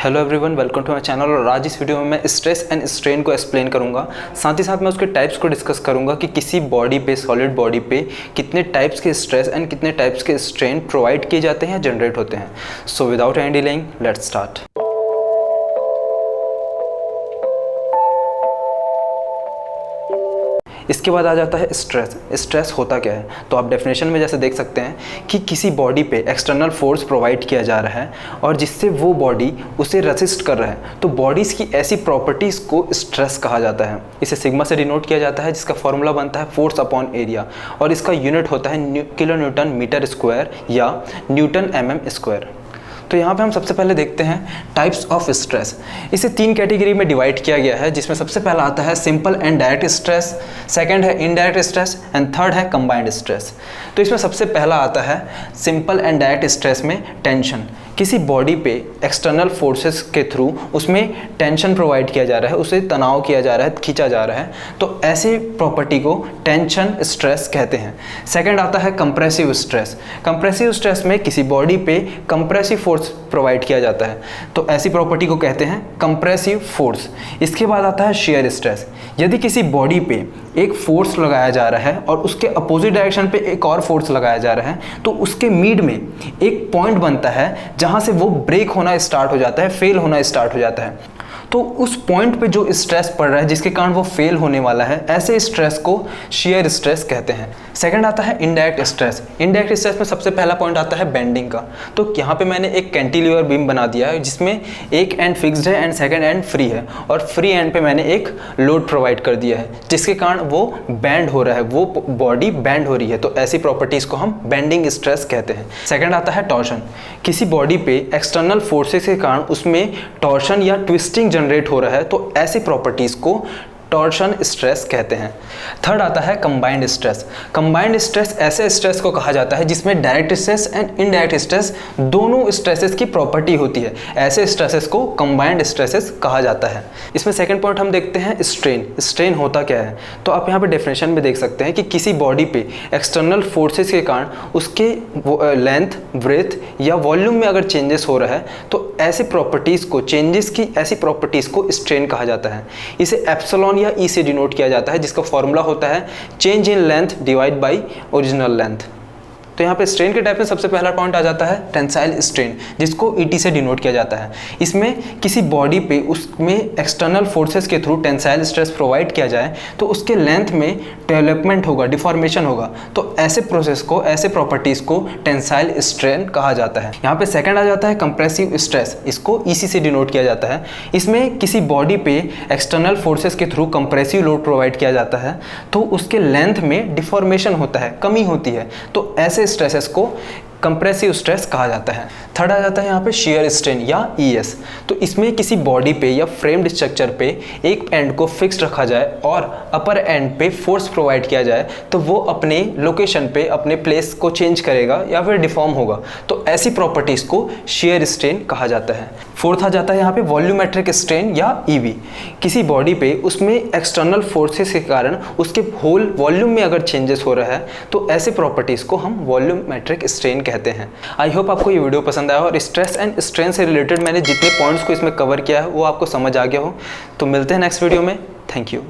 Hello everyone, welcome to my channel. और आज इस वीडियो में मैं स्ट्रेस एंड स्ट्रेन को एक्सप्लेन करूंगा। साथ ही साथ मैं उसके टाइप्स को डिस्कस करूंगा कि किसी बॉडी पे, सॉलिड बॉडी पे कितने टाइप्स के स्ट्रेस एंड कितने टाइप्स के स्ट्रेन प्रोवाइड किए जाते हैं, जनरेट होते हैं। So without any delaying, let's start. इसके बाद आ जाता है स्ट्रेस। स्ट्रेस होता क्या है, तो आप डेफिनेशन में जैसे देख सकते हैं कि किसी बॉडी पे एक्सटर्नल फोर्स प्रोवाइड किया जा रहा है और जिससे वो बॉडी उसे रेसिस्ट कर रहा है, तो बॉडीज़ की ऐसी प्रॉपर्टीज़ को स्ट्रेस कहा जाता है। इसे सिग्मा से डिनोट किया जाता है, जिसका फॉर्मूला बनता है फोर्स अपॉन एरिया, और इसका यूनिट होता है किलो न्यूटन मीटर स्क्वायर या न्यूटन mm स्क्वायर। तो यहाँ पे हम सबसे पहले देखते हैं टाइप्स ऑफ स्ट्रेस। इसे 3 कैटेगरी में डिवाइड किया गया है, जिसमें सबसे पहला आता है simple and direct stress, second है इनडायरेक्ट स्ट्रेस एंड थर्ड है कंबाइंड स्ट्रेस। तो इसमें सबसे पहला आता है सिंपल एंड डायरेक्ट स्ट्रेस में टेंशन। किसी बॉडी पे एक्सटर्नल फोर्सेस के थ्रू उसमें टेंशन प्रोवाइड किया जा रहा है, उसे तनाव किया जा रहा है, खींचा जा रहा है, तो ऐसी प्रॉपर्टी को टेंशन स्ट्रेस कहते हैं। सेकंड आता है कंप्रेसिव स्ट्रेस। कंप्रेसिव स्ट्रेस में किसी बॉडी पे कंप्रेसिव फोर्स प्रोवाइड किया जाता है, तो ऐसी प्रॉपर्टी को कहते हैं कंप्रेसिव फोर्स। इसके बाद आता है शियर स्ट्रेस। यदि किसी बॉडी पे एक फोर्स लगाया जा रहा है और उसके अपोजिट डायरेक्शन पे एक और फोर्स लगाया जा रहा है, तो उसके मिड में एक पॉइंट बनता है जहाँ से वो ब्रेक होना स्टार्ट हो जाता है, फेल होना स्टार्ट हो जाता है। तो उस पॉइंट पे जो स्ट्रेस पड़ रहा है, जिसके कारण वो फेल होने वाला है, ऐसे स्ट्रेस को शियर स्ट्रेस कहते हैं। सेकंड आता है इनडायरेक्ट स्ट्रेस। इनडायरेक्ट स्ट्रेस में सबसे पहला पॉइंट आता है बेंडिंग का। तो यहाँ पे मैंने एक कैंटिलीवर बीम बना दिया है, जिसमें एक एंड फिक्स्ड है एंड सेकंड एंड फ्री है, और फ्री एंड पे मैंने एक लोड प्रोवाइड कर दिया है, जिसके कारण वो बैंड हो रहा है, वो बॉडी बैंड हो रही है। तो ऐसी प्रॉपर्टीज़ को हम बेंडिंग स्ट्रेस कहते हैं। सेकंड आता है टॉर्शन। किसी बॉडी पे एक्सटर्नल फोर्सेस के कारण उसमें टॉर्शन या ट्विस्टिंग जनरेट हो रहा है, तो ऐसी प्रॉपर्टीज को टॉर्शन स्ट्रेस कहते हैं। थर्ड आता है कंबाइंड स्ट्रेस। कंबाइंड स्ट्रेस ऐसे स्ट्रेस को कहा जाता है जिसमें direct stress and indirect stress दोनों स्ट्रेसेस की प्रॉपर्टी होती है। ऐसे स्ट्रेसेस को कंबाइंड स्ट्रेसेस कहा जाता है। इसमें सेकंड पॉइंट हम देखते हैं स्ट्रेन। स्ट्रेन होता क्या है, तो आप यहाँ पे डेफिनेशन में देख सकते हैं कि किसी बॉडी पे एक्सटर्नल फोर्सेस के कारण उसके लेंथ, ब्रेथ या वॉल्यूम में अगर चेंजेस हो रहा है, तो ऐसी प्रॉपर्टीज़ को, चेंजेस की ऐसी प्रॉपर्टीज़ को स्ट्रेन कहा जाता है। इसे एप्सिलॉन या ई से डिनोट किया जाता है, जिसका फॉर्मूला होता है change in length divide by original length. तो यहाँ पे स्ट्रेन के टाइप में सबसे पहला पॉइंट आ जाता है टेंसाइल स्ट्रेन, जिसको ईटी से डिनोट किया जाता है। इसमें किसी बॉडी पे उसमें एक्सटर्नल फोर्सेस के थ्रू टेंसाइल स्ट्रेस प्रोवाइड किया जाए, तो उसके लेंथ में डेवलपमेंट होगा, डिफॉर्मेशन होगा, तो ऐसे प्रोसेस को, ऐसे प्रॉपर्टीज़ को टेंसाइल स्ट्रेन कहा जाता है। यहाँ पे सेकंड आ जाता है कंप्रेसिव स्ट्रेस। इसको ईसी से डिनोट किया जाता है। इसमें किसी बॉडी पे एक्सटर्नल फोर्सेस के थ्रू कंप्रेसिव लोड प्रोवाइड किया जाता है, तो उसके लेंथ में डिफॉर्मेशन होता है, कमी होती है, तो ऐसे स्ट्रेसेस को कंप्रेसिव स्ट्रेस कहा जाता है। थर्ड आ जाता है यहाँ पे शियर स्ट्रेन या ईएस। तो इसमें किसी बॉडी पे या फ्रेम्ड स्ट्रक्चर पे एक एंड को फिक्स्ड रखा जाए और अपर एंड पे फोर्स प्रोवाइड किया जाए, तो वो अपने लोकेशन पे, अपने प्लेस को चेंज करेगा या फिर डिफॉर्म होगा, तो ऐसी प्रॉपर्टीज़ को शियर स्ट्रेन कहा जाता है। फोर्थ आ जाता है यहाँ पे वॉल्यूमेट्रिक स्ट्रेन या ईवी। किसी बॉडी पे उसमें एक्सटर्नल फोर्सेस के कारण उसके होल वॉल्यूम में अगर चेंजेस हो रहा है, तो ऐसे प्रॉपर्टीज़ को हम वॉल्यूमेट्रिक स्ट्रेन कहते हैं। आई होप आपको ये वीडियो पसंद आया और स्ट्रेस एंड स्ट्रेन से रिलेटेड मैंने जितने पॉइंट्स को इसमें कवर किया है वो आपको समझ आ गया हो। तो मिलते हैं नेक्स्ट वीडियो में। Thank you.